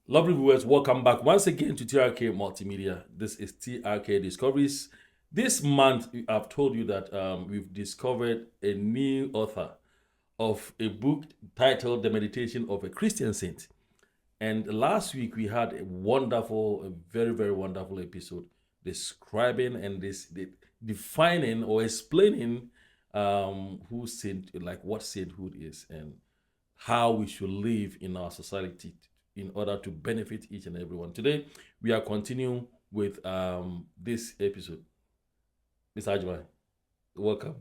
Lovely viewers, welcome back once again to TRK Multimedia. This is TRK Discoveries. This month, I've told you that we've discovered a new author of a book titled The Meditation of a Christian Saint. And last week, we had a very, very wonderful episode describing and defining or explaining who saint, like what sainthood is, and how we should live in our society in order to benefit each and everyone. Today, we are continuing with this episode. Mr. Ajman, welcome.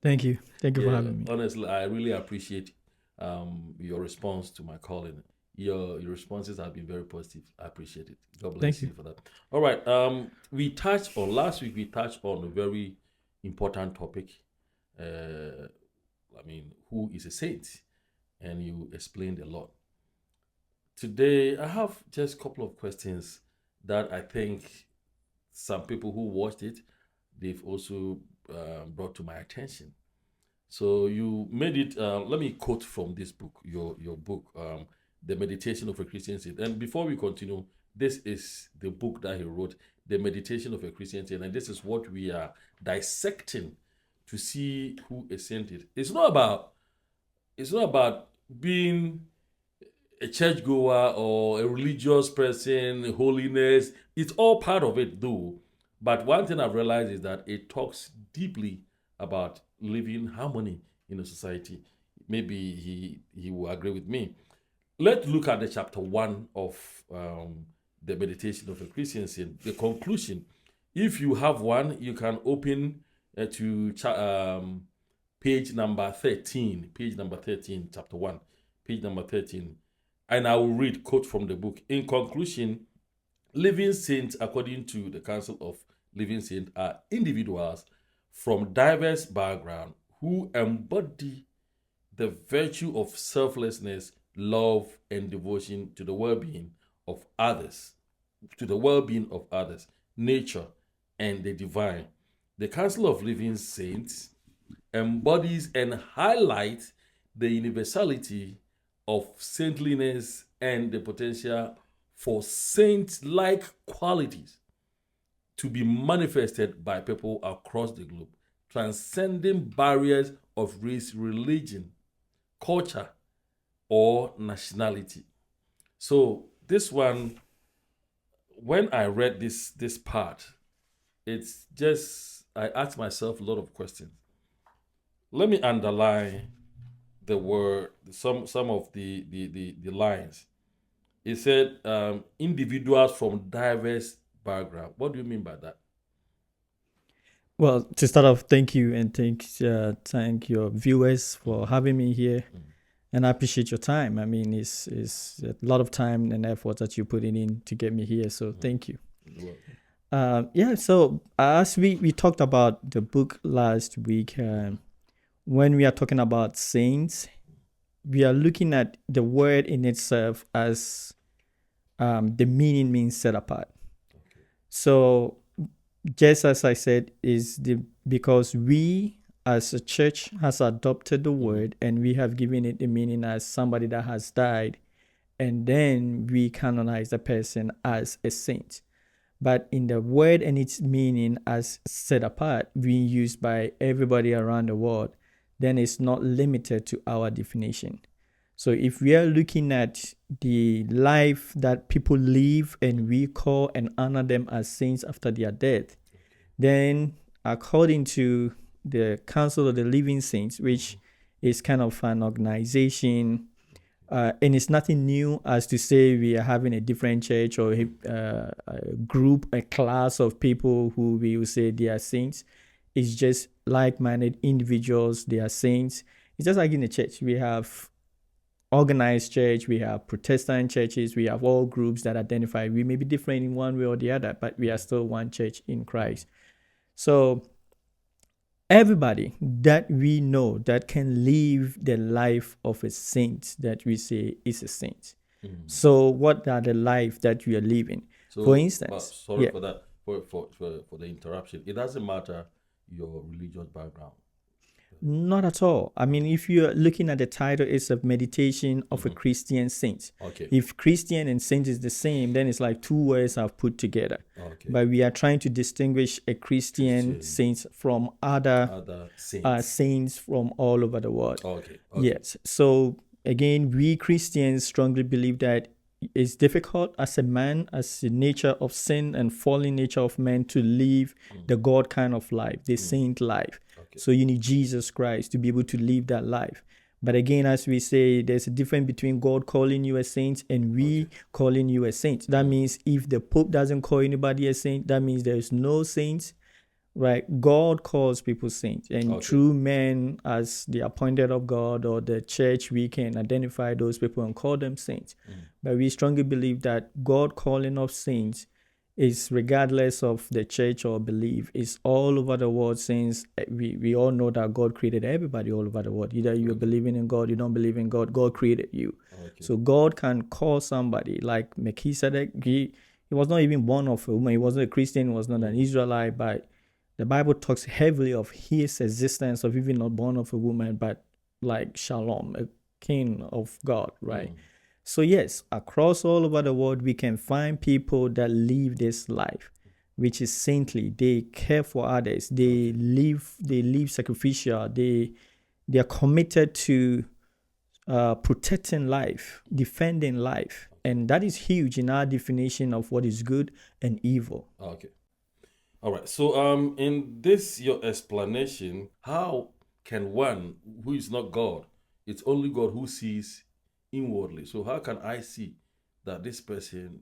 Thank you. Thank you for Yeah, having me. honestly, I really appreciate your response to my calling. Your responses have been very positive. I appreciate it. God Thank bless you. you for that. All right. We touched on last week. We touched on a very important topic. Who is a saint? And you explained a lot. Today, I have just a couple of questions that I think some people who watched it, they've also brought to my attention. So you made it. Let me quote from this book, your book, "The Meditation of a Christian Saint." And before we continue, this is the book that he wrote, "The Meditation of a Christian Saint," and this is what we are dissecting to see who a saint is. It's not about being a churchgoer or a religious person, holiness. It's all part of it, though. But one thing I've realized is that it talks deeply about living harmony in a society. Maybe he will agree with me. Let's look at the chapter 1 of the Meditation of a Christian Saint, the conclusion. If you have one, you can open to page number 13, chapter 1, page number 13. And I will read quote from the book. In conclusion, living saints, according to the Council of Living Saints, are individuals from diverse backgrounds who embody the virtue of selflessness, love, and devotion to the well-being of others, nature, and the divine. The Council of Living Saints embodies and highlights the universality of saintliness and the potential for saint-like qualities to be manifested by people across the globe, transcending barriers of race, religion, culture, or nationality. So this one, when I read this part, it's just I asked myself a lot of questions. Let me underline the word some of the lines. It said individuals from diverse background. What do you mean by that? Well, to start off, thank you and thank your viewers for having me here, and I appreciate your time. I mean, it's a lot of time and effort that you put in to get me here. So thank you. Yeah. So as we talked about the book last week, when we are talking about saints, we are looking at the word in itself as the meaning means set apart. So just as I said, because we as a church has adopted the word and we have given it the meaning as somebody that has died, and then we canonize the person as a saint. But in the word and its meaning as set apart, being used by everybody around the world, then it's not limited to our definition. So if we are looking at the life that people live and we call and honor them as saints after their death, then according to the Council of the Living Saints, which is kind of an organization, and it's nothing new as to say we are having a different church or a group, a class of people who we will say they are saints. It's just like-minded individuals, they are saints. It's just like in the church. We have organized church, we have Protestant churches, we have all groups that identify. We may be different in one way or the other, but we are still one church in Christ. So everybody that we know that can live the life of a saint that we say is a saint. So what are the life that we are living? So, For instance, sorry yeah, for that, for the interruption. It doesn't matter your religious background. Not at all. I mean, if you're looking at the title, it's a meditation of a Christian saint. Okay. If Christian and saint is the same, then it's like two words I've put together. Okay. But we are trying to distinguish a Christian saint from other saints. saints from all over the world. Okay. Yes. So again, we Christians strongly believe that it's difficult as a man, as the nature of sin and fallen nature of man, to live the God kind of life, the saint life. Okay. So you need Jesus Christ to be able to live that life. But again, as we say, there's a difference between God calling you a saint and we calling you a saint. That means if the Pope doesn't call anybody a saint, that means there's no saints, right? God calls people saints. And through men, as the appointed of God or the church, we can identify those people and call them saints. But we strongly believe that God calling of saints is regardless of the church or belief. It's all over the world, since we all know that God created everybody all over the world. Either you're believing in God, you don't believe in God, God created you. So God can call somebody like Melchizedek. He was not even born of a woman. He wasn't a Christian, he was not an Israelite, but the Bible talks heavily of his existence of even not born of a woman, but like Shalom, a king of God, right? So yes, across all over the world, we can find people that live this life, which is saintly. They care for others. They live sacrificial. They are committed to protecting life, defending life. And that is huge in our definition of what is good and evil. Okay. All right. So in this your explanation, how can one who is not God, it's only God who sees inwardly. So how can I see that this person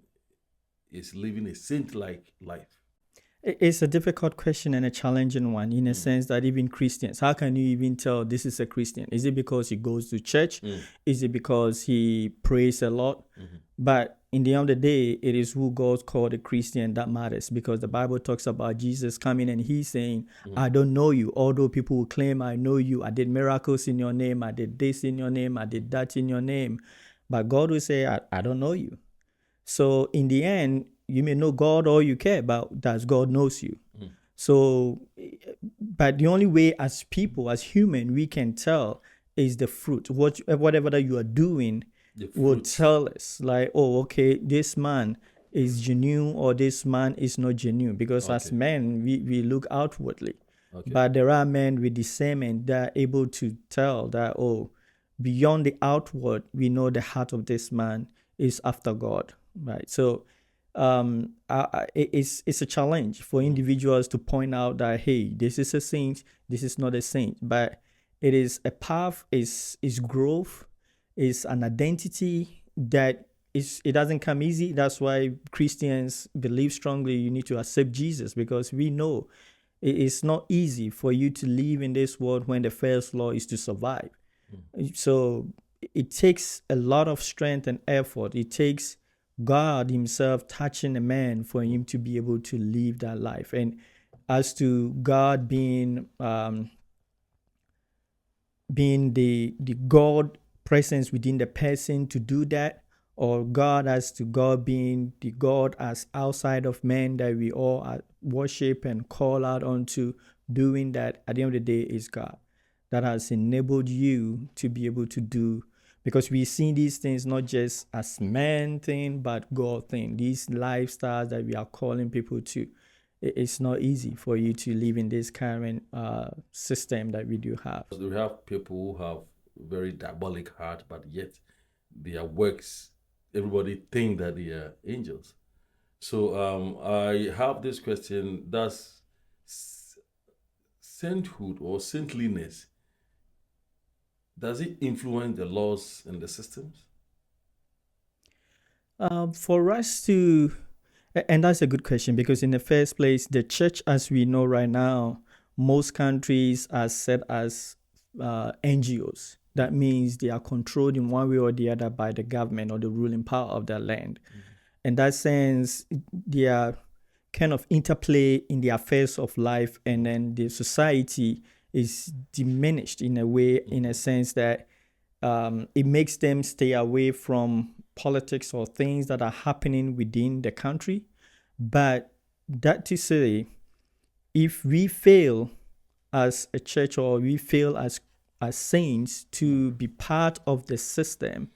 is living a saint-like life? It's a difficult question and a challenging one, in a sense that even Christians, how can you even tell this is a Christian? Is it because he goes to church? Is it because he prays a lot? But in the end of the day, it is who God called a Christian that matters, because the Bible talks about Jesus coming and he's saying, I don't know you, although people will claim I know you. I did miracles in your name. I did this in your name. I did that in your name. But God will say, I don't know you. So in the end, you may know God all you care about, that God knows you. So, but the only way as people, as human, we can tell is the fruit. Whatever that you are doing will tell us, like, oh, okay, this man is genuine or this man is not genuine. Because as men, we look outwardly. But there are men with discernment that are able to tell that, oh, beyond the outward, we know the heart of this man is after God, right? So it's a challenge for individuals to point out that, hey, this is a saint, this is not a saint. But it is a path, is growth, is an identity that it doesn't come easy. That's why Christians believe strongly you need to accept Jesus, because we know it's not easy for you to live in this world when the first law is to survive. So it takes a lot of strength and effort. It takes God himself touching a man for him to be able to live that life. And as to God being the God presence within the person to do that, or God as to God being the God as outside of man that we all worship and call out unto, doing that, at the end of the day, is God that has enabled you to be able to do. Because we see these things not just as man thing, but God thing. These lifestyles that we are calling people to, it's not easy for you to live in this current system that we do have. We have people who have very diabolic heart, but yet their works, everybody think that they are angels. So I have this question: does sainthood or saintliness, does it influence the laws and the systems? For us to, and that's a good question, because in the first place, the church as we know right now, most countries are set as NGOs. That means they are controlled in one way or the other by the government or the ruling power of their land. In that sense, they are kind of interplay in the affairs of life, and then the society is diminished in a way, in a sense that it makes them stay away from politics or things that are happening within the country. But that to say, if we fail as a church, or we fail as saints to be part of the system,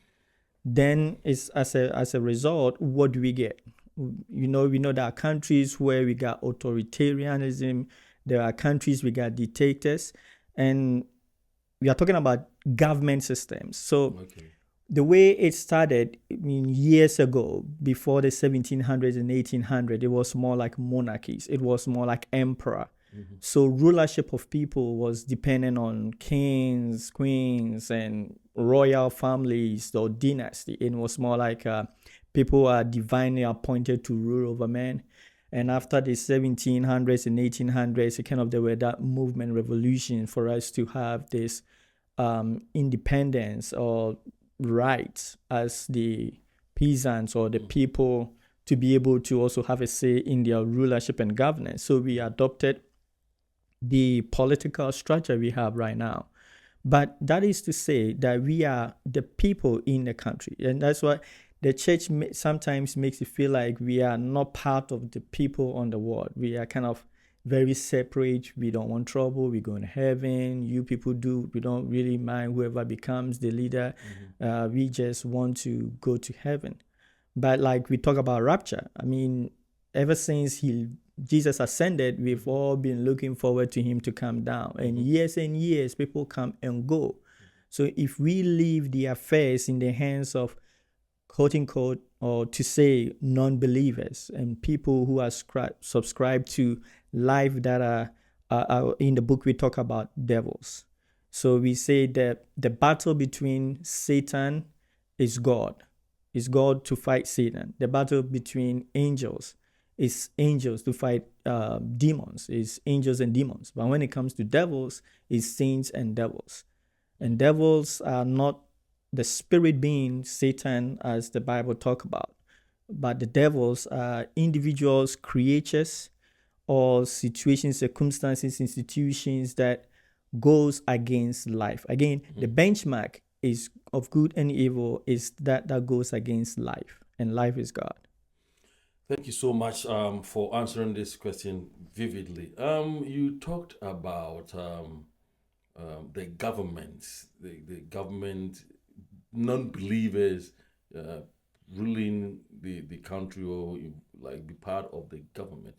then it's as a result, what do we get? We know there are countries where we got authoritarianism, there are countries we got dictators, and we are talking about government systems. So the way it started, years ago, before the 1700s and 1800s, it was more like monarchies. It was more like emperor. So rulership of people was dependent on kings, queens, and royal families or dynasty. It was more like people are divinely appointed to rule over men. And after the 1700s and 1800s, there were that movement, revolution, for us to have this independence or rights as the peasants or the people to be able to also have a say in their rulership and governance. So we adopted the political structure we have right now. But that is to say that we are the people in the country. And that's why the church sometimes makes it feel like we are not part of the people on the world. We are kind of very separate. We don't want trouble. We go in heaven. You people do. We don't really mind whoever becomes the leader. We just want to go to heaven. But like we talk about rapture, ever since Jesus ascended, we've all been looking forward to him to come down. And years, people come and go. So if we leave the affairs in the hands of, quote unquote, or to say non-believers and people who are subscribed to life that are in the book, we talk about devils. So we say that the battle between Satan is God. It's God to fight Satan. The battle between angels is angels to fight demons. It's angels and demons. But when it comes to devils, it's saints and devils. And devils are not the spirit being Satan as the Bible talk about, but the devils are individuals, creatures, or situations, circumstances, institutions that goes against life. Again, the benchmark is of good and evil is that goes against life, and life is God. Thank you so much for answering this question vividly. You talked about the government, the government, non-believers ruling the country, or like be part of the government.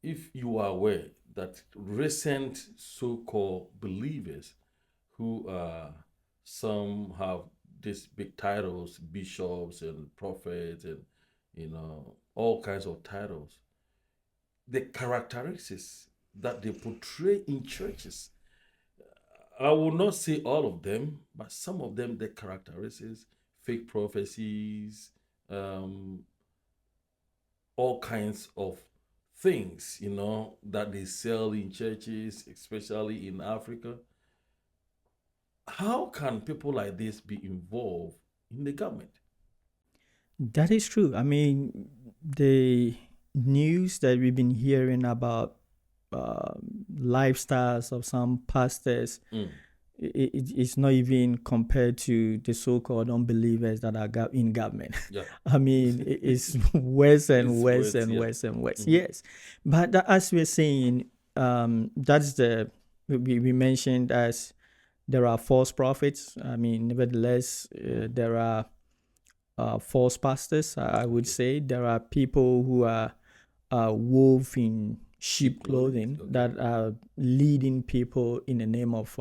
If you are aware that recent so-called believers who some have these big titles, bishops and prophets and all kinds of titles, the characteristics that they portray in churches, I will not say all of them, but some of them, the characteristics, fake prophecies, all kinds of things, that they sell in churches, especially in Africa. How can people like this be involved in the government? That is true. The news that we've been hearing about lifestyles of some pastors, it's not even compared to the so-called unbelievers that are in government. Yeah. It's worse and worse and worse and worse. Yes, but as we're saying, that's we mentioned as there are false prophets. Nevertheless, there are false pastors. I would say there are people who are wove in sheep clothing that are leading people in the name of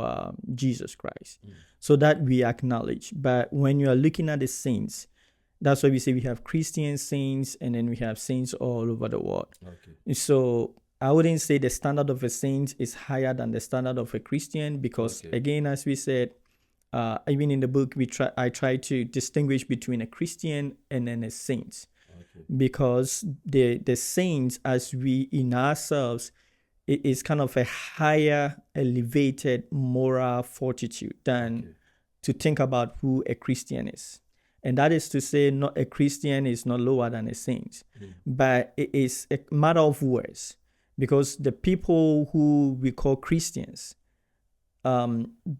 Jesus Christ. So that we acknowledge. But when you are looking at the saints, that's why we say we have Christian saints and then we have saints all over the world. Okay. So I wouldn't say the standard of a saint is higher than the standard of a Christian because, again, as we said, even in the book, I try to distinguish between a Christian and then a saint. Because the saints, as we in ourselves, it is kind of a higher, elevated moral fortitude than to think about who a Christian is. And that is to say, not a Christian is not lower than a saint, but it is a matter of words. Because the people who we call Christians,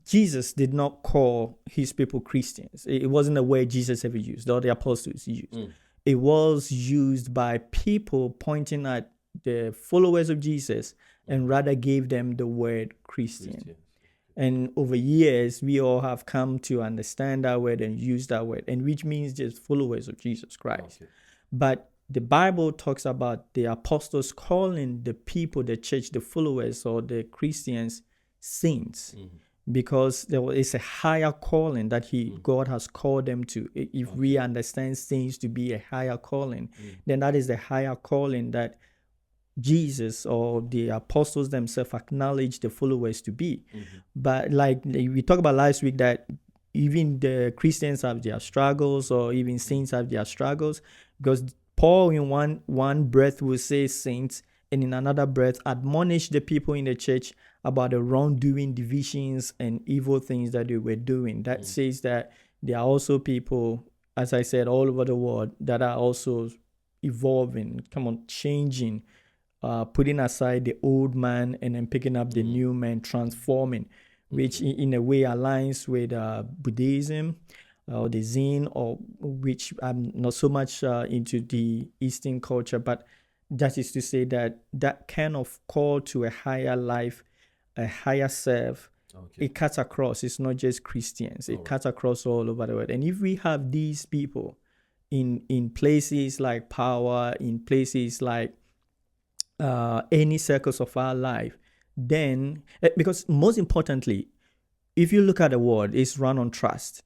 Jesus did not call his people Christians. It wasn't a word Jesus ever used, or the apostles used. It was used by people pointing at the followers of Jesus and rather gave them the word Christian. Christian. And over years, we all have come to understand that word and use that word, and which means just followers of Jesus Christ. Okay. But the Bible talks about the apostles calling the people, the church, the followers or the Christians, saints, because there is a higher calling that God has called them to. If we understand saints to be a higher calling, then that is the higher calling that Jesus or the apostles themselves acknowledge the followers to be. But like we talked about last week, that even the Christians have their struggles, or even saints have their struggles, because Paul in one breath will say saints, and in another breath admonish the people in the church about the wrongdoing, divisions, and evil things that they were doing. That says that there are also people, as I said, all over the world that are also evolving, changing, putting aside the old man and then picking up the new man, transforming, which in a way aligns with Buddhism or the Zen, or which I'm not so much into the Eastern culture, but that is to say that that kind of call to a higher life, a higher self, it cuts across. It's not just Christians. It cuts across all over the world. And if we have these people in places like power, in places like any circles of our life, then because most importantly, if you look at the world, it's run on trust.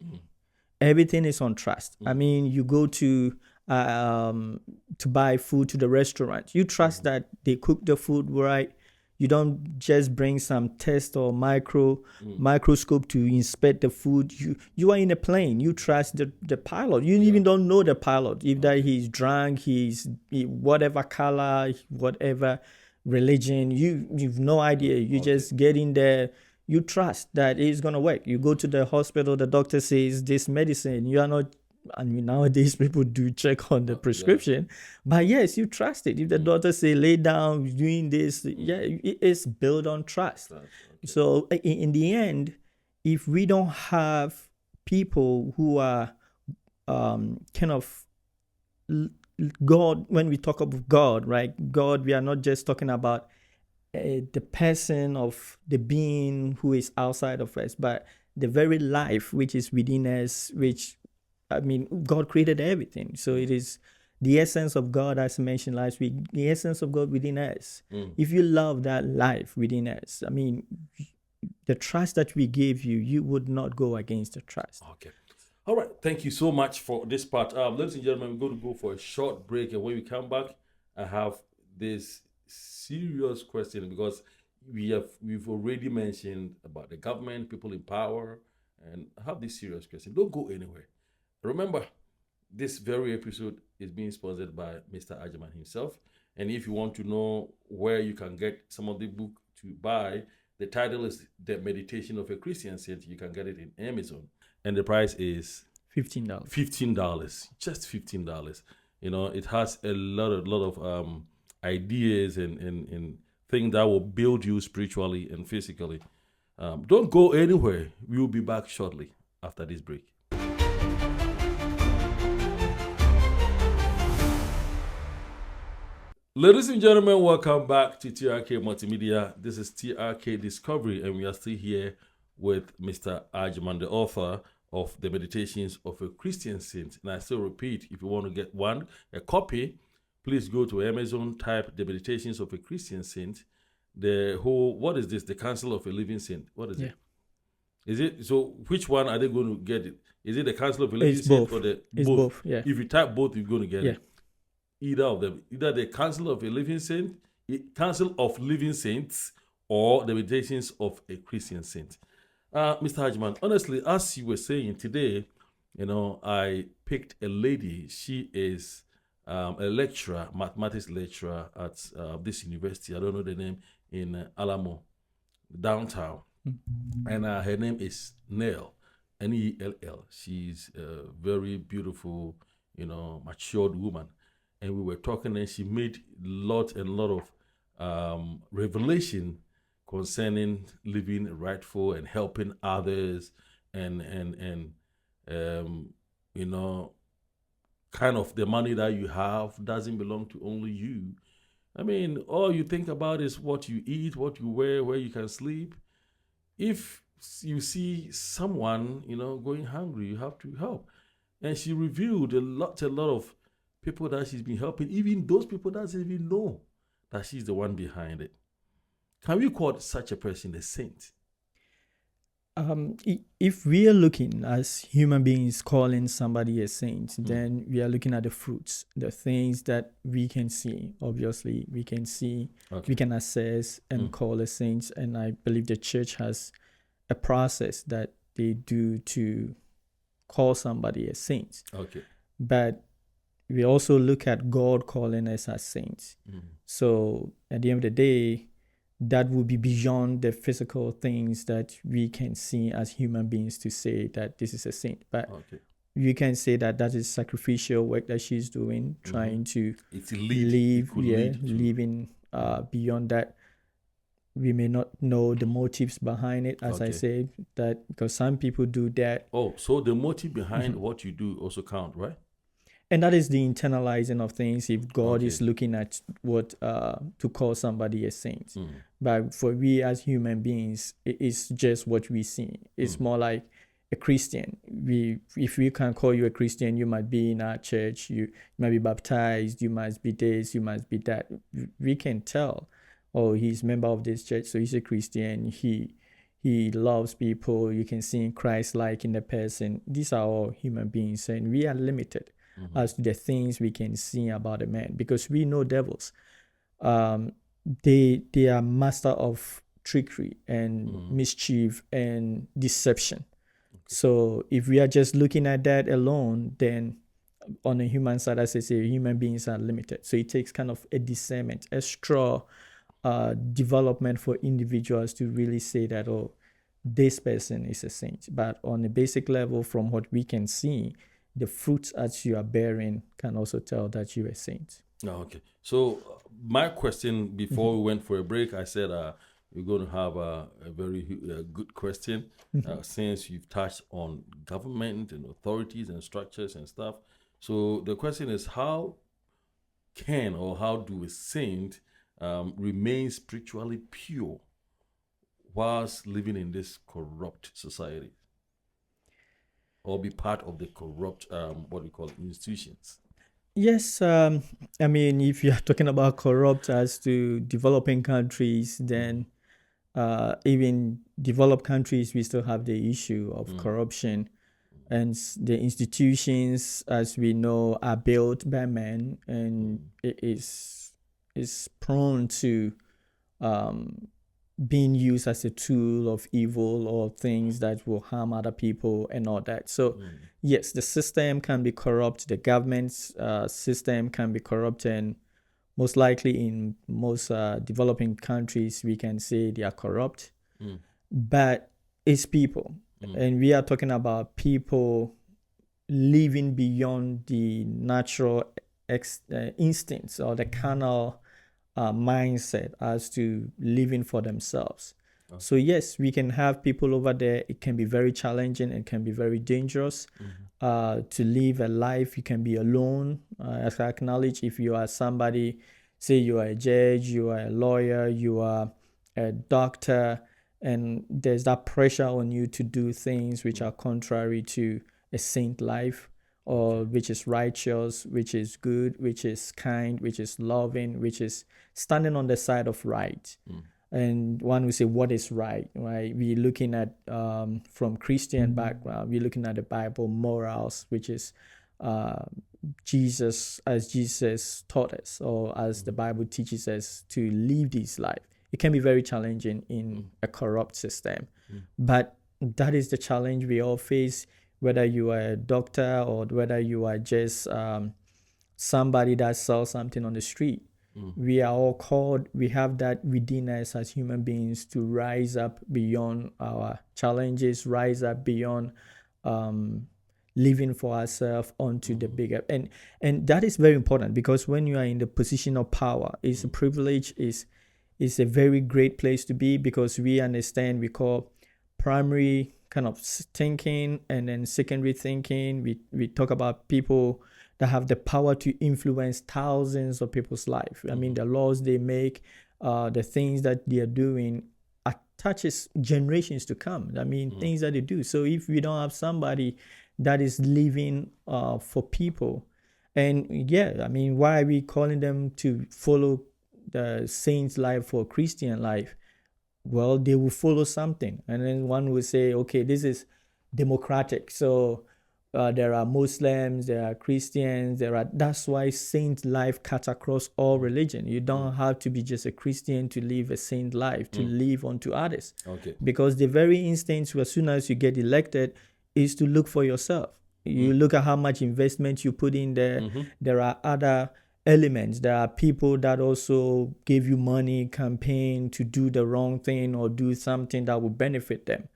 Everything is on trust. I mean, you go to buy food to the restaurant, you trust that they cook the food right. You don't just bring some test or microscope to inspect the food. You are in a plane. You trust the pilot. You even don't know the pilot. If that he's drunk, he's whatever color, whatever religion, you've no idea. You just get in there. You trust that it's gonna work. You go to the hospital. The doctor says this medicine. You are not. I mean, nowadays people do check on the prescription, but yes, you trust it. If the doctor say lay down, doing this, it's built on trust. So in the end, if we don't have people who are kind of God, when we talk about God, right? God, we are not just talking about the person of the being who is outside of us, but the very life which is within us, which, I mean, God created everything. So it is the essence of God, as mentioned last week, the essence of God within us. If you love that life within us, I mean, the trust that we gave you, you would not go against the trust. Okay. All right. Thank you so much for this part. Ladies and gentlemen, we're going to go for a short break. And when we come back, I have this serious question, because we've already mentioned about the government, people in power, and I have this serious question. Don't go anywhere. Remember, this very episode is being sponsored by Mr. Agyemang himself. And if you want to know where you can get some of the book to buy, the title is The Meditation of a Christian Saint. You can get it in Amazon. And the price is $15. $15. Just $15. You know, it has a lot of ideas and things that will build you spiritually and physically. Don't go anywhere. We will be back shortly after this break. Ladies and gentlemen, welcome back to TRK Multimedia. This is TRK Discovery, and we are still here with Mr. Agyemang, the author of The Meditations of a Christian Saint. And I still repeat, if you want to get a copy, please go to Amazon, type The Meditations of a Christian Saint. What is this? The Counsel of a Living Saint. What is it? Is it, so which one are they going to get it? Is it the Counsel of a Living Saint or the It's both, yeah. If you type both, you're going to get it. Either of them, either the Counsel of a Living Saint, Counsel of Living Saints, or the Meditations of a Christian Saint. Mr. Agyemang, honestly, as you were saying today, you know, I picked a lady. She is a lecturer, mathematics lecturer at this university. I don't know the name, in Alamo, downtown. And her name is Nell, Nell. She's a very beautiful, you know, matured woman. And we were talking, and she made a lot of revelation concerning living rightful and helping others, and you know, kind of the money that you have doesn't belong to only you. I mean, all you think about is what you eat, what you wear, where you can sleep. If you see someone, going hungry, you have to help. And she revealed a lot of people that she's been helping, even those people that doesn't even know that she's the one behind it. Can we call such a person a saint? If we are looking as human beings calling somebody a saint, then we are looking at the fruits, the things that we can see. Obviously, we can see, we can assess and call a saint. And I believe the church has a process that they do to call somebody a saint. Okay. But we also look at God calling us as saints. So at the end of the day, that will be beyond the physical things that we can see as human beings to say that this is a saint. But you can say that that is sacrificial work that she's doing, trying to living beyond that. We may not know the motives behind it, as I say, that because some people do that. Oh, so the motive behind what you do also count, right? And that is the internalizing of things. If God is looking at what to call somebody a saint, but for we as human beings, it's just what we see. It's more like a Christian. If we can call you a Christian, you might be in our church. You might be baptized. You must be this. You must be that. We can tell. Oh, he's a member of this church, so he's a Christian. He loves people. You can see Christ-like in the person. These are all human beings, and we are limited as to the things we can see about a man, because we know devils. They are master of trickery and mischief and deception. So if we are just looking at that alone, then on the human side, as I say, human beings are limited. So it takes kind of a discernment, extra development for individuals to really say that, oh, this person is a saint. But on a basic level, from what we can see, the fruits that you are bearing can also tell that you're a saint. Okay. So my question before we went for a break, I said we're going to have a very good question since you've touched on government and authorities and structures and stuff. So the question is, how do a saint remain spiritually pure whilst living in this corrupt society, or be part of the corrupt, what we call institutions? Yes, I mean, if you're talking about corrupt as to developing countries, then even developed countries, we still have the issue of corruption. And the institutions, as we know, are built by men, and it is prone to being used as a tool of evil or things that will harm other people and all that. So yes, the system can be corrupt. The government's system can be corrupt, and most likely in most developing countries, we can say they are corrupt. But it's people. And we are talking about people living beyond the natural instincts or the carnal mindset as to living for themselves. So yes, we can have people over there. It can be very challenging. It can be very dangerous to live a life. You can be alone. As I acknowledge, if you are somebody, say you are a judge, you are a lawyer, you are a doctor, and there's that pressure on you to do things which are contrary to a saint life, or which is righteous, which is good, which is kind, which is loving, which is standing on the side of right. And one will say, what is right? Right? We're looking at, from Christian background, we're looking at the Bible morals, which is Jesus, as Jesus taught us, or as the Bible teaches us to live this life. It can be very challenging in a corrupt system. But that is the challenge we all face, whether you are a doctor or whether you are just somebody that sells something on the street. We are all called, we have that within us as human beings to rise up beyond our challenges, rise up beyond living for ourselves onto the bigger. And that is very important, because when you are in the position of power, it's a privilege, is a very great place to be, because we understand, we call primary kind of thinking, and then secondary thinking. We talk about people that have the power to influence thousands of people's life. I mean, the laws they make, the things that they are doing touches generations to come. I mean, things that they do. So if we don't have somebody that is living for people, and yeah, I mean, why are we calling them to follow the saint's life or Christian life? Well, they will follow something, and then one will say, okay, this is democratic, so there are Muslims, there are Christians, that's why saint life cuts across all religion. You don't have to be just a Christian to live a saint life, to live unto others. Okay. Because the very instinct, as soon as you get elected, is to look for yourself. You look at how much investment you put in there. There are other elements. There are people that also give you money, campaign to do the wrong thing or do something that will benefit them.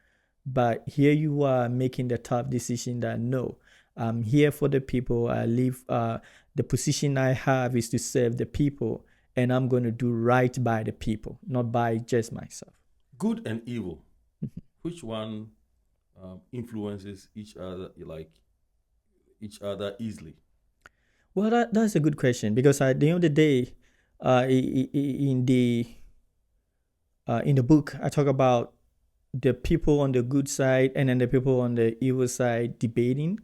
But here you are making the tough decision that no, I'm here for the people. I live, the position I have is to serve the people, and I'm going to do right by the people, not by just myself. Good and evil. Which one influences each other, like each other easily? Well, that's a good question, because at the end of the day, in the book, I talk about the people on the good side and then the people on the evil side debating,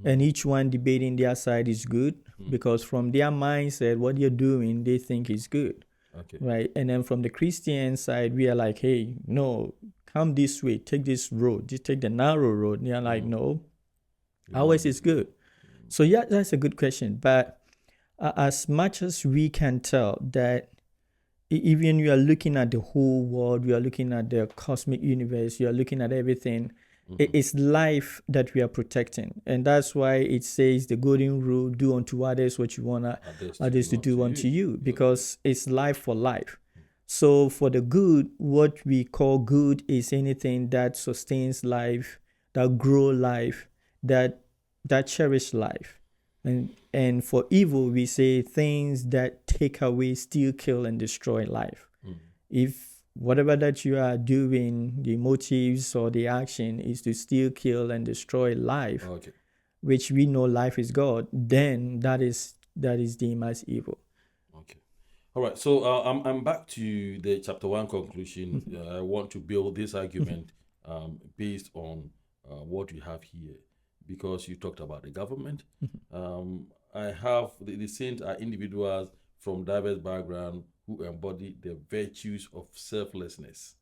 and each one debating their side is good, because from their mindset, what you're doing, they think is good. Okay. Right? And then from the Christian side, we are like, hey, no, come this way, take this road, just take the narrow road. And they're like, no, ours is good. So yeah, that's a good question. But as much as we can tell that even you are looking at the whole world, you are looking at the cosmic universe, you are looking at everything, it's life that we are protecting. And that's why it says the golden rule, do unto others what you want others to do unto you, because it's life for life. So for the good, what we call good is anything that sustains life, that grow life, that cherish life. And for evil, we say things that take away, steal, kill, and destroy life. If whatever that you are doing, the motives or the action is to steal, kill, and destroy life, which we know life is God, then that is deemed as evil. Okay. All right. So I'm back to the chapter 1 conclusion. I want to build this argument based on what you have here, because you talked about the government. I have the saints are individuals from diverse backgrounds who embody the virtues of selflessness,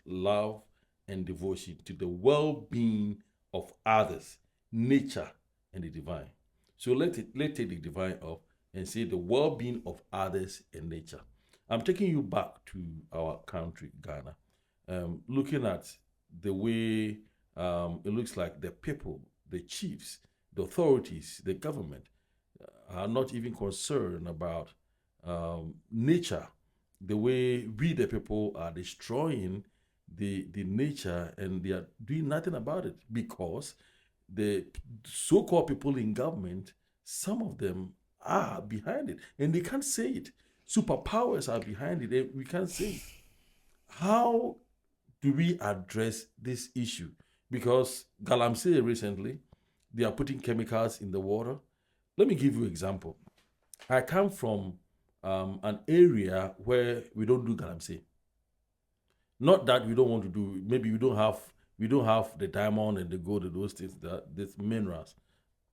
love, and devotion to the well-being of others, nature, and the divine. So let's take the divine off and say the well-being of others and nature. I'm taking you back to our country, Ghana, looking at the way it looks like the people, the chiefs, the authorities, the government are not even concerned about nature, the way we, the people, are destroying the nature, and they are doing nothing about it, because the so-called people in government, some of them are behind it, and they can't say it. Superpowers are behind it, and we can't say it. How do we address this issue? Because Galamsey recently, they are putting chemicals in the water. Let me give you an example. I come from an area where we don't do Galamsey. Not that we don't want to do. Maybe we don't have the diamond and the gold and those things, these minerals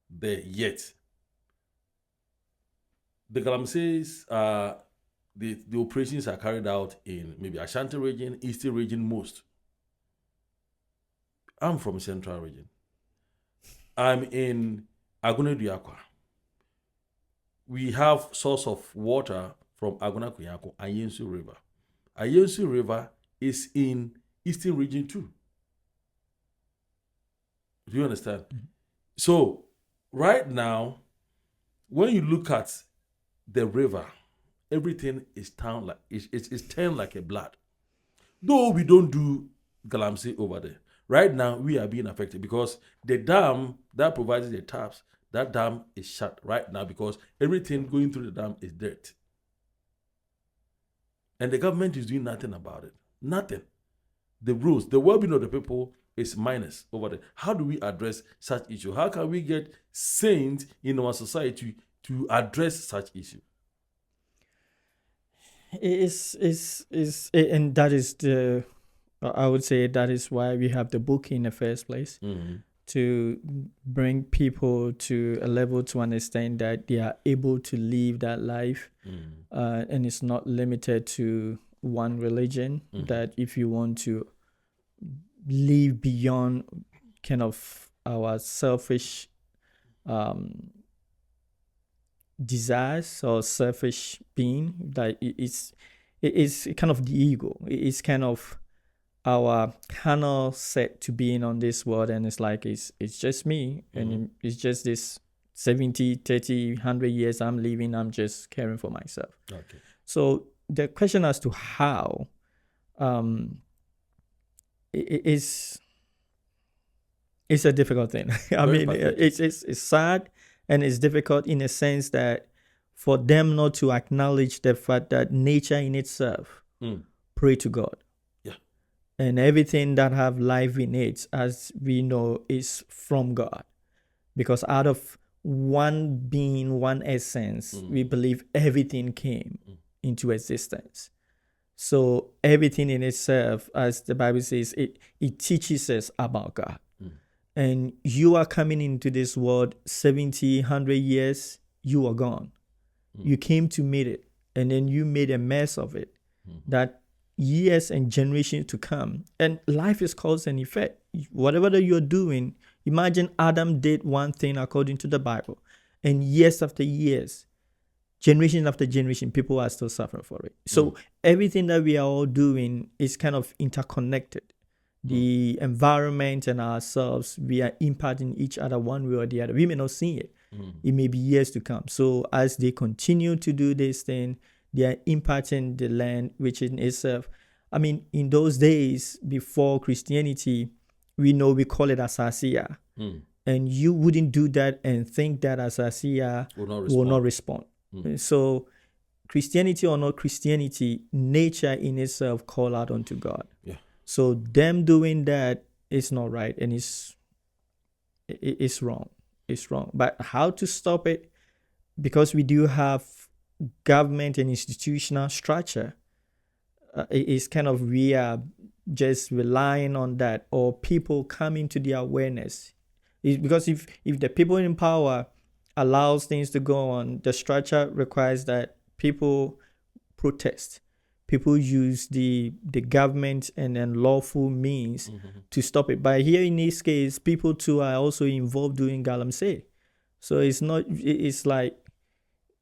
there yet. The Galamseys are the operations are carried out in maybe Ashanti region, Eastern region most. I'm from Central region. I'm in Aguna Diakwa. We have source of water from Aguna Kuyako, Ayensu River. Ayensu River is in Eastern region too. Do you understand? So right now, when you look at the river, everything is turned like it's turned like a blood. Though we don't do Galamsey over there. Right now, we are being affected because the dam that provides the taps, that dam is shut right now because everything going through the dam is dirt. And the government is doing nothing about it. Nothing. the rules, the well-being of the people is minus over there. How do we address such issue? How can we get saints in our society to address such issue? And that is I would say that is why we have the book in the first place, to bring people to a level to understand that they are able to live that life, and it's not limited to one religion. That if you want to live beyond kind of our selfish desires or selfish being, that it's kind of the ego. It's kind of our carnal set to being on this world, and it's like it's just me, and it's just this 70, 30, 100 years I'm living, I'm just caring for myself. Okay. So the question as to how it's a difficult thing. I mean, it's sad, and it's difficult in a sense that for them not to acknowledge the fact that nature in itself pray to God. Yeah. And everything that have life in it, as we know, is from God. Because out of one being, one essence, we believe everything came into existence. So everything in itself, as the Bible says, it teaches us about God. And you are coming into this world 70, 100 years, you are gone. You came to meet it, and then you made a mess of it. That years and generations to come. And life is cause and effect. Whatever that you're doing, imagine Adam did one thing according to the Bible, and years after years, generation after generation, people are still suffering for it. So everything that we are all doing is kind of interconnected. The environment and ourselves, we are impacting each other one way or the other. We may not see it. It may be years to come. So as they continue to do this thing, they are impacting the land, which in itself, I mean, in those days before Christianity, we know we call it Asasia. And you wouldn't do that and think that Asasia will not respond. So Christianity or not Christianity, nature in itself call out unto God. Yeah. So them doing that is not right, and it's wrong. It's wrong. But how to stop it? Because we do have government and institutional structure. It's kind of we are just relying on that, or people coming to the awareness. It's because if the people in power allows things to go on, the structure requires that people protest. People use the government and then lawful means to stop it. But here in this case, people too are also involved doing galamsey. So it's like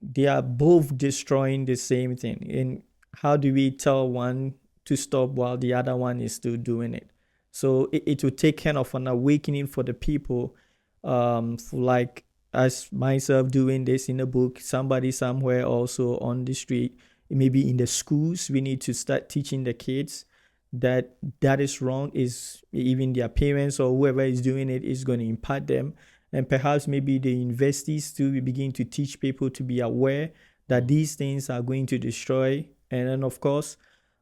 they are both destroying the same thing. And how do we tell one to stop while the other one is still doing it? So it will take kind of an awakening for the people, for like as myself doing this in a book, somebody somewhere also on the street, maybe in the schools, we need to start teaching the kids that is wrong. Is even their parents or whoever is doing it is going to impact them. And perhaps maybe the universities too, we begin to teach people to be aware that these things are going to destroy. And then of course,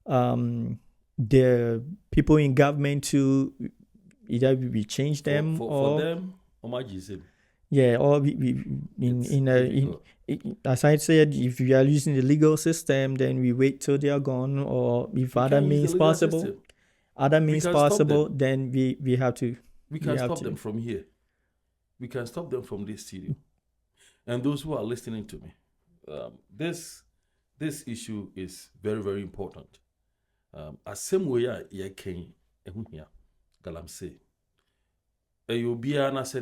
the people in government too, either we change them for them, or yeah, or as I said, if we are using the legal system, then we wait till they are gone, or if other means possible, then we have to. We can stop them from here. We can stop them from this studio. And those who are listening to me, this issue is very, very important. As same way I can galamsey. You be an say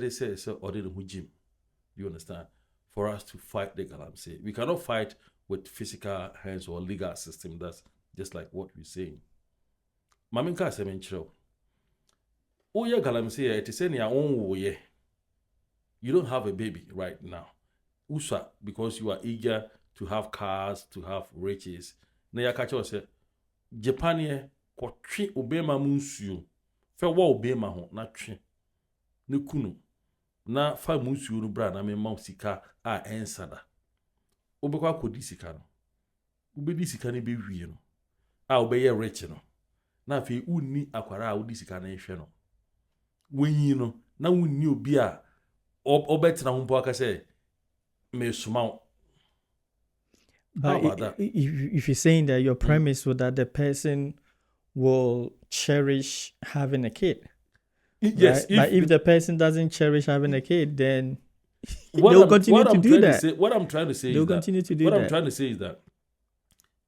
or the gym. You understand? For us to fight the galamsey, we cannot fight with physical hands or legal system. That's just like what we're saying. Maminka semenchro. Oh yeah, galamsey. It is in your own way. You don't have a baby right now. Usa, because you are eager to have cars, to have riches. Na ya kacho say, Japan ye kwa twi obema munsuo. Fe wa obema ho na twi. Ne kunu. Na fa munsuo no bra na me ma sika a ensada. Obekwa kodi sika no. Ubedi sika ne be wie no. A obeye rich no. na fe unni akwara a wodi sika na ehwe no wenyi no na wunni obi a obetra ho mpo aka say me suma. How about that? If you're saying that your premise was that the person will cherish having a kid, yes, right? But if the person doesn't cherish having a kid, then they'll continue to do that. What I'm trying to say They'll is continue to do what that. I'm trying to say is that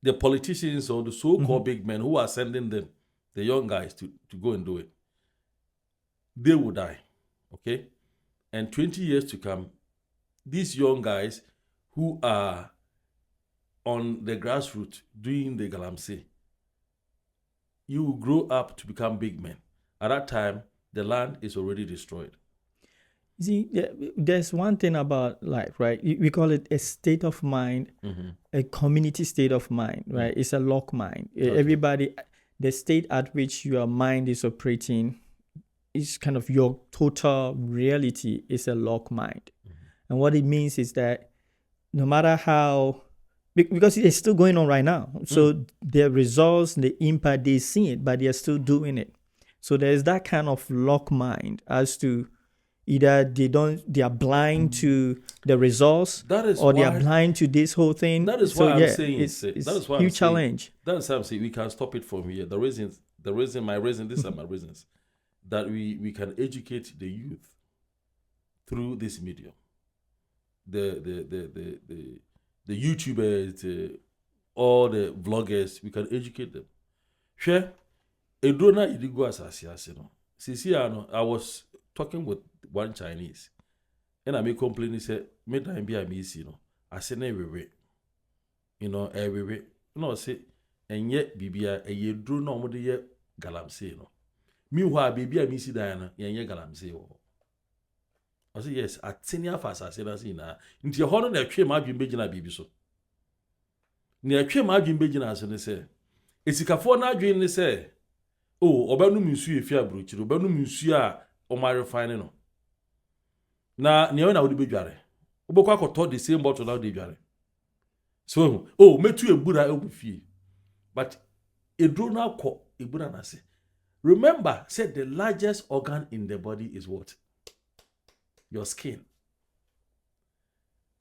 the politicians or the so-called big men who are sending them, the young guys, to go and do it, they will die, okay? And 20 years to come, these young guys who are on the grassroots doing the galamsey, you will grow up to become big men. At that time, the land is already destroyed. See, there's one thing about life, right? We call it a state of mind, a community state of mind, right? It's a lock mind. Okay. Everybody, the state at which your mind is operating is kind of your total reality is a lock mind. And what it means is that no matter how, because it's still going on right now. So the results, the impact, they see it, but they're still doing it. So there's that kind of lock mind as to either they are blind to the results, or they are blind to this whole thing. That is why I'm saying it's a huge challenge. That's why I'm saying we can stop it from here. These are my reasons that we can educate the youth through this medium. The YouTubers, all the vloggers, we can educate them. Share Edona Idigo Assassin. I was talking with one Chinese, and I made complaint. He said, "Made time be a miss, I said, every every no say, and yet Bibia a ye drew no more ye galamsey no. Meanwhile, baby, I miss Diana, ye galamsey. I said, yes, at 10 years fast, I said, I see now. Into your honor, there came out in Bejina baby so. Near came out in Bejina, as they say. It's a cafona dream, they say. Oh, Obanu Musu, if you are brute, Obanu Musia, or my refining. No. Na niona would be jare. Obokwa ko to the same bottle now dey jare. So, metu ebura obufi. But edro na ko ebura na say. Remember, said the largest organ in the body is what? Your skin.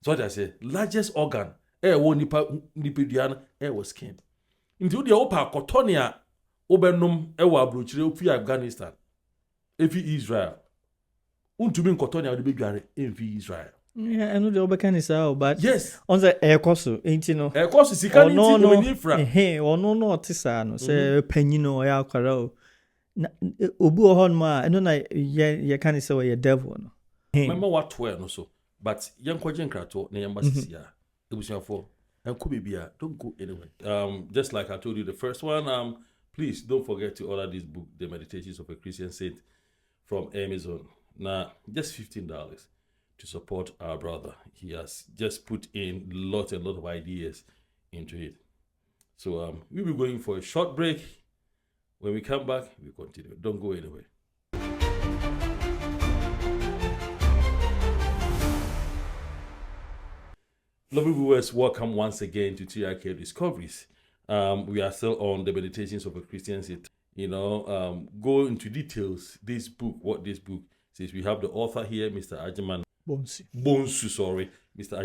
So what I say, largest organ, wo nipa duana, was skin. Into the opa kotonia obenum wa abrochire ofi Afghanistan. Efi Israel. Untumi nkotonia wo be dware enfi Israel. Yeah, I know the obekan is out, but yes, on the air course, ain't you know? Air course sika ni ti no infra. No tisa no say penyino ya kwara. Obu ohon ma, no na ye kan say we devil no. Remember what no so, but young kwajen krato na embassy ya. Ebusiafo, and kubibia, don't go anywhere. Just like I told you the first one, please don't forget to order this book, The Meditations of a Christian Saint, from Amazon. Now, just $15 to support our brother. He has just put in a lot of ideas into it. So we'll be going for a short break. When we come back, we continue. Don't go anywhere. Lovely viewers, welcome once again to TRK Discoveries. We are still on the Meditations of a Christian Saint. Go into details. This book, what this book says. We have the author here, Mr. Agyemang Bonsu, sorry. Mr.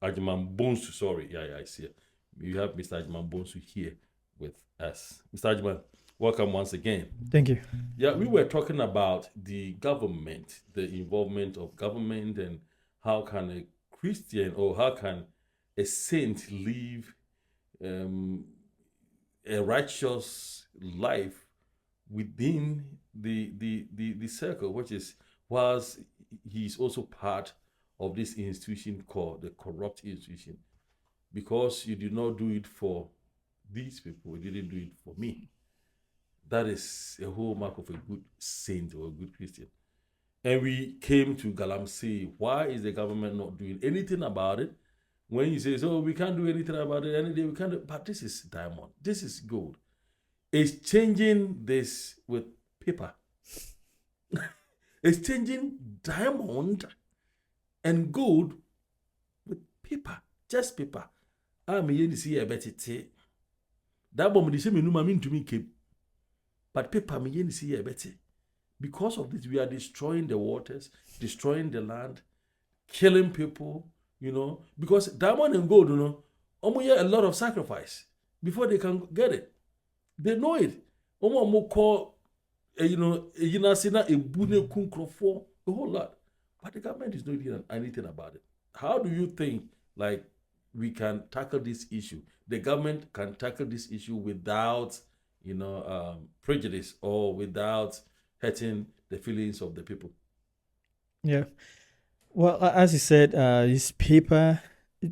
Agyemang Bonsu, sorry. Yeah, I see it. We have Mr. Agyemang Bonsu here with us. Mr. Agyemang, welcome once again. Thank you. Yeah, we were talking about the government, the involvement of government, and how can a Christian or how can a saint live a righteous life within the circle, which is whilst he's also part of this institution called the corrupt institution, because you did not do it for these people, you didn't do it for me. That is a hallmark of a good saint or a good Christian. And we came to galamsey. Why is the government not doing anything about it? When you say, we can't do anything about it, any day we can't do, but this is diamond, this is gold. Exchanging this with paper. Exchanging diamond and gold with paper, just paper. I'm here to see a better tea. That bomb is me no mean to me keep. But paper me yen see better. Because of this, we are destroying the waters, destroying the land, killing people, because diamond and gold, a lot of sacrifice before they can get it. They know it. Call, a whole lot. But the government is not doing anything about it. How do you think, like, we can tackle this issue? The government can tackle this issue without, prejudice or without hurting the feelings of the people. Yeah. Well, as you said, it's paper.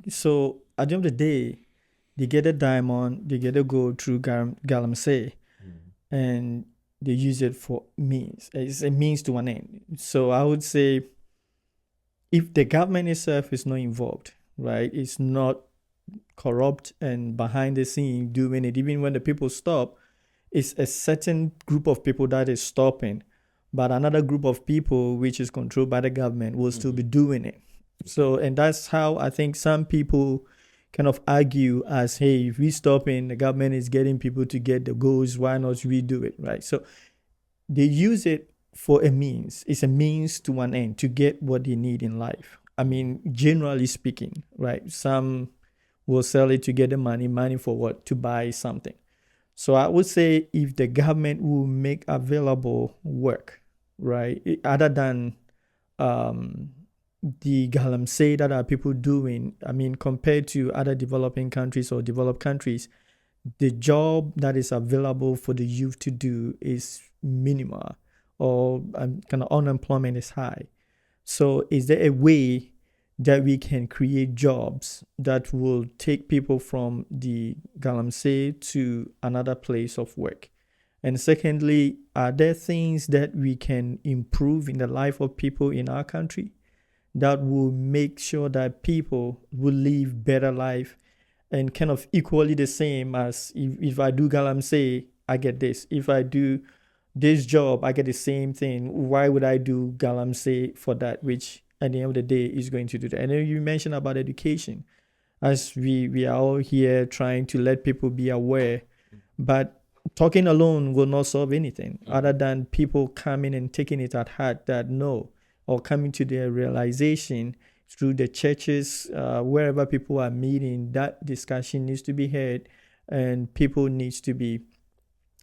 So at the end of the day, they get a diamond, they get a gold through galamsey, and they use it for means. It's a means to an end. So I would say, if the government itself is not involved, right, it's not corrupt and behind the scene doing it, even when the people stop, it's a certain group of people that is stopping, but another group of people which is controlled by the government will still be doing it. So, and that's how I think some people kind of argue as, hey, if we stop and the government is getting people to get the goals, why not we do it, right? So they use it for a means. It's a means to an end, to get what they need in life. I mean, generally speaking, right? Some will sell it to get the money for what? To buy something. So I would say, if the government will make available work, right, other than the galamsey that are people doing, I mean, compared to other developing countries or developed countries, the job that is available for the youth to do is minimal, or kind of unemployment is high. So is there a way that we can create jobs that will take people from the galamsey to another place of work? And secondly, are there things that we can improve in the life of people in our country that will make sure that people will live better life, and kind of equally the same as, if I do galamsey, I get this. If I do this job, I get the same thing. Why would I do galamsey for that, which at the end of the day is going to do that? And then you mentioned about education, as we are all here trying to let people be aware, but talking alone will not solve anything other than people coming and taking it at heart that no, or coming to their realization through the churches, wherever people are meeting, that discussion needs to be heard, and people needs to be,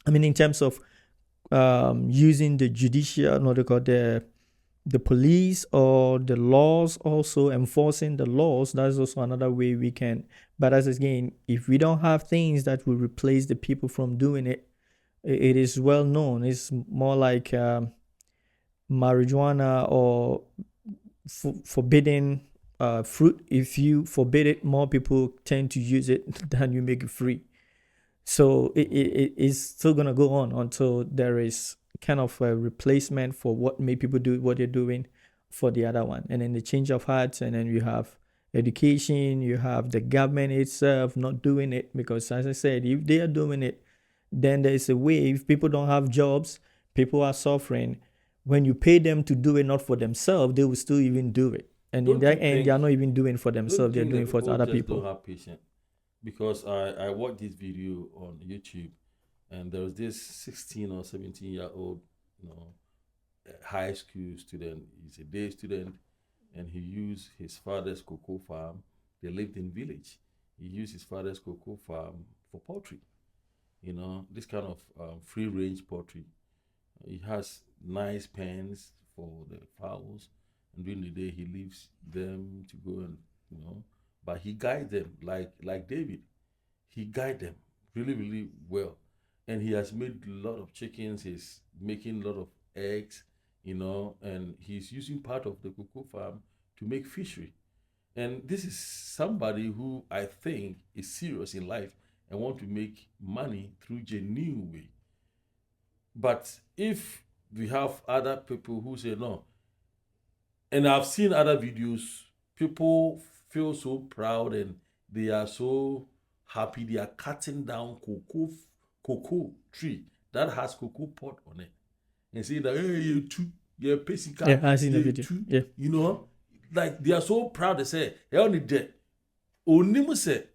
I mean, in terms of using the judicial, what they call the police or the laws, also enforcing the laws. That's also another way we can. But as again, if we don't have things that will replace the people from doing it, it is well known. It's more like marijuana or forbidden fruit. If you forbid it, more people tend to use it than you make it free. So it is still going to go on until there is kind of a replacement for what made people do what they're doing for the other one. And then the change of hearts, and then you have education, you have the government itself not doing it, because as I said, if they are doing it, then there's a way. If people don't have jobs, people are suffering. When you pay them to do it not for themselves, they will still even do it. And in that end, they are not even doing it for themselves, they're doing it for other people. Don't have patience. Because I watched this video on YouTube, and there was this 16 or 17-year-old, high school student. He's a day student, and he used his father's cocoa farm. They lived in village. He used his father's cocoa farm for poultry. This kind of free-range poultry. He has nice pens for the fowls, and during the day he leaves them to go and but he guides them like David. He guides them really, really well. And he has made a lot of chickens. He's making a lot of eggs, and he's using part of the cocoa farm to make fishery. And this is somebody who I think is serious in life and want to make money through genuine way. But if we have other people who say no, and I've seen other videos, people feel so proud and they are so happy. They are cutting down cocoa tree that has cocoa pod on it, and say that, hey, you too, you're pacing. Yeah, I seen the video. Too. Yeah, like they are so proud. They say, hey, only dead. Onimu say,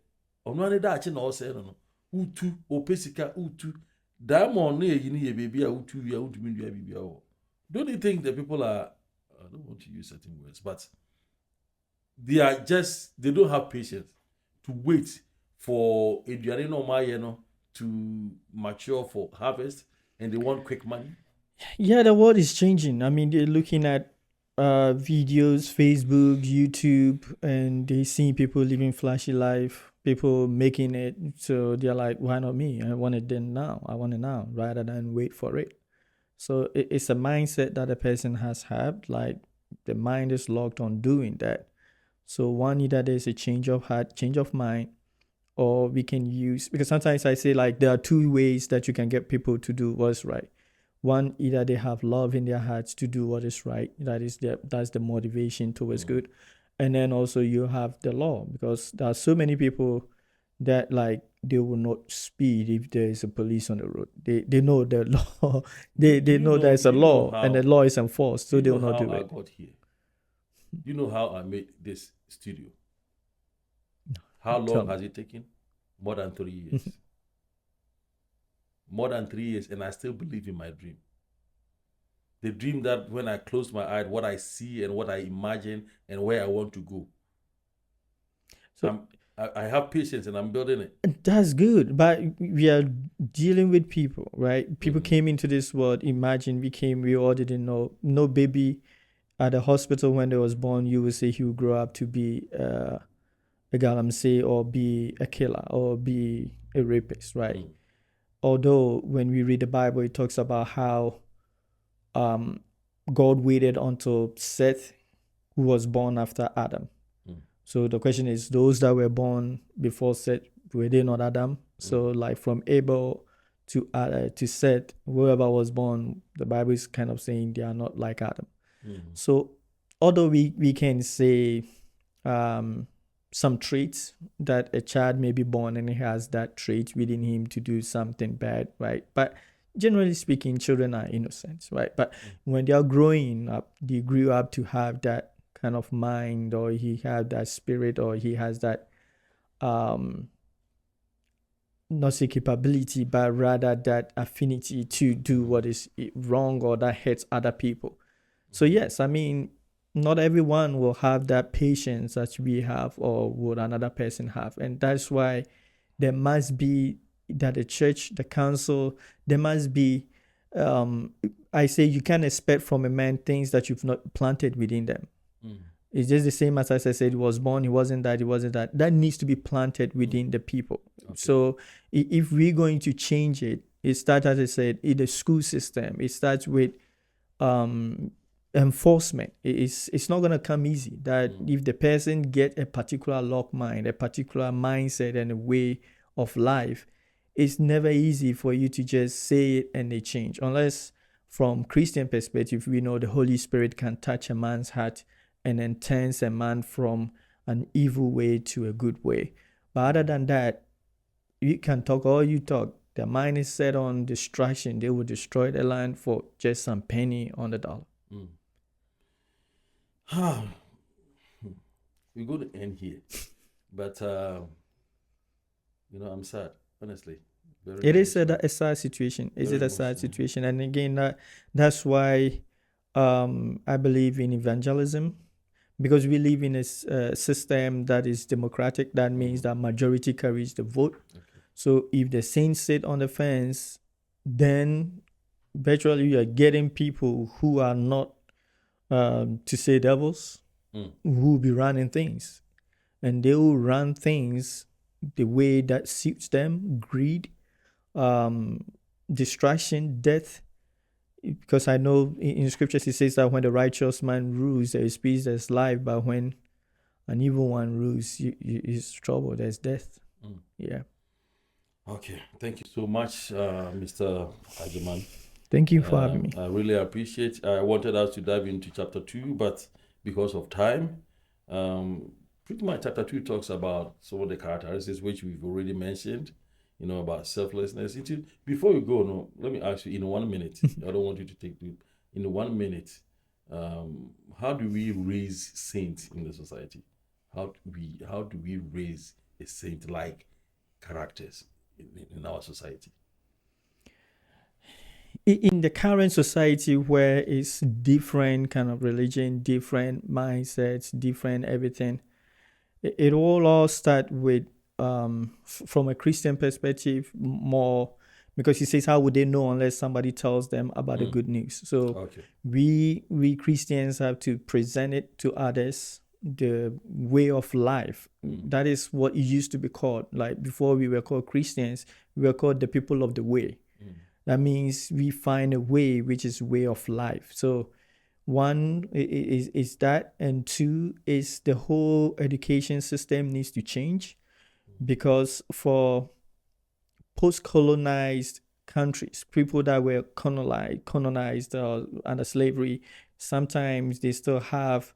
only that actually no say no. Utu, opesika, utu. Diamond, you need a baby, I want to be a baby. Don't you think the people are, I don't want to use certain words, but they don't have patience to wait for a to mature for harvest, and they want quick money. Yeah, the world is changing. I mean, they're looking at videos, Facebook, YouTube, and they see people living flashy life, people making it. So they're like, why not me? I want it then now. I want it now rather than wait for it. So it's a mindset that a person has had. Like the mind is locked on doing that. So one, either there's a change of heart, change of mind, or we can use, because sometimes I say like there are two ways that you can get people to do what's right. One, either they have love in their hearts to do what is right, that's the motivation towards good. And then also you have the law, because there are so many people that like they will not speed if there is a police on the road. They know the law. They know there's a law and the law is enforced, so they will not do it. I got here. You know how I made this studio? How long has it taken? More than 3 years. More than 3 years, and I still believe in my dream. The dream that when I close my eyes, what I see and what I imagine and where I want to go. So I have patience and I'm building it. That's good, but we are dealing with people, right? People came into this world. Imagine we all didn't know. No baby at the hospital when they was born, you would say he would grow up to be a galamsey or be a killer or be a rapist, right? Although when we read the Bible, it talks about how God waited until Seth, who was born after Adam. So the question is, those that were born before Seth, were they not Adam? So like from Abel to Seth, whoever was born, the Bible is kind of saying they are not like Adam. So although we can say some traits that a child may be born and he has that trait within him to do something bad, right? But generally speaking, children are innocent, right? But when they are growing up, they grew up to have that kind of mind, or he had that spirit, or he has that not say capability, but rather that affinity to do what is wrong or that hurts other people. So yes, I mean, not everyone will have that patience that we have or would another person have, and that's why there must be that the church, the council, there must be. I say you can't expect from a man things that you've not planted within them. It's just the same as I said, he was born, he wasn't that. That needs to be planted within the people. Okay. So if we're going to change it, it starts, as I said, in the school system. It starts with enforcement. It's not going to come easy. That if the person get a particular lock mind, a particular mindset and a way of life, it's never easy for you to just say it and they change. Unless from Christian perspective, we know the Holy Spirit can touch a man's heart and then turns a man from an evil way to a good way. But other than that, you can talk all you talk. Their mind is set on destruction. They will destroy the land for just some penny on the dollar. We're going to end here. But, I'm sad, honestly. It is a sad situation. Is it a sad situation? And again, that's why I believe in evangelism. Because we live in a system that is democratic, that means that majority carries the vote. Okay. So if the saints sit on the fence, then virtually you are getting people who are not, to say devils, who will be running things. And they will run things the way that suits them, greed, distraction, death. Because I know in scriptures it says that when the righteous man rules, there is peace, there's life. But when an evil one rules, is trouble, there's death. Yeah. Okay. Thank you so much, Mr. Agyemang. Thank you for having me. I really appreciate. I wanted us to dive into chapter 2, but because of time, pretty much chapter 2 talks about some of the characteristics which we've already mentioned. About selflessness. Before you go, let me ask you in 1 minute. I don't want you to take in 1 minute. How do we raise saints in the society? How do we raise a saint-like characters in our society? in the current society where it's different kind of religion, different mindsets, different everything, it all start with from a Christian perspective more, because he says how would they know unless somebody tells them about the good news. So Okay. we Christians have to present it to others, the way of life. That is what it used to be called. Like before we were called Christians, we were called the people of the way. That means we find a way which is way of life. So one is that, and two is the whole education system needs to change, because for post-colonized countries, people that were colonized under slavery, sometimes they still have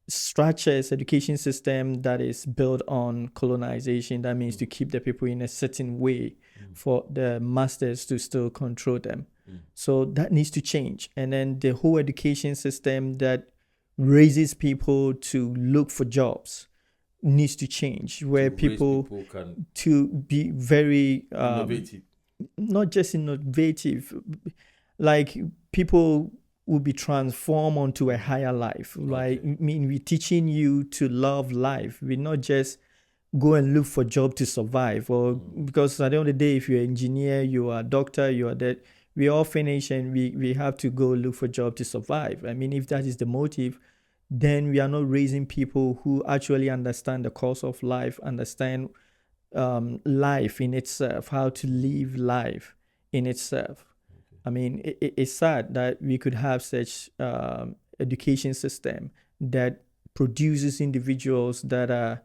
structures, education system that is built on colonization. That means to keep the people in a certain way for the masters to still control them. So that needs to change. And then the whole education system that raises people to look for jobs needs to change, where To raise people can to be very innovative. not just innovative, like people will be transformed onto a higher life. Like, I mean, we're teaching you to love life. We're not just go and look for job to survive, or because at the end of the day, if you're an engineer, you are a doctor, you are that, we all finish and we have to go look for job to survive. I mean, if that is the motive, then we are not raising people who actually understand the course of life, understand life in itself, how to live life in itself. I mean, it's sad that we could have such education system that produces individuals that are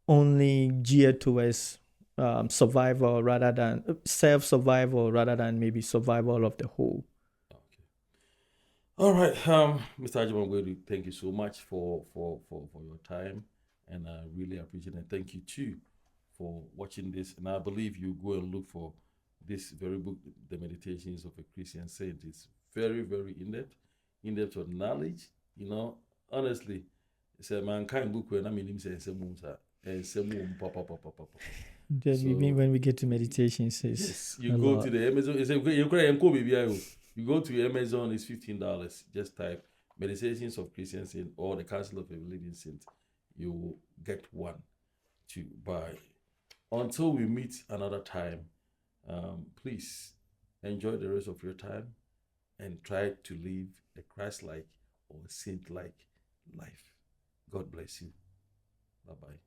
only geared towards survival rather than self-survival, rather than maybe survival of the whole. All right, Mr. Ajimangwedu, thank you so much for your time, and I really appreciate it. Thank you too for watching this, and I believe you go and look for this very book, The Meditations of a Christian Saint. It's very, very in-depth of knowledge. You know, honestly, it's a mankind book when I mean him saying Then we mean when we get to meditations, yes, you go to the Amazon. You go to Amazon, it's $15. Just type Meditations of Christian Saint or the Council of a Living Saint. You will get one to buy. Until we meet another time, please enjoy the rest of your time and try to live a Christ-like or saint-like life. God bless you. Bye-bye.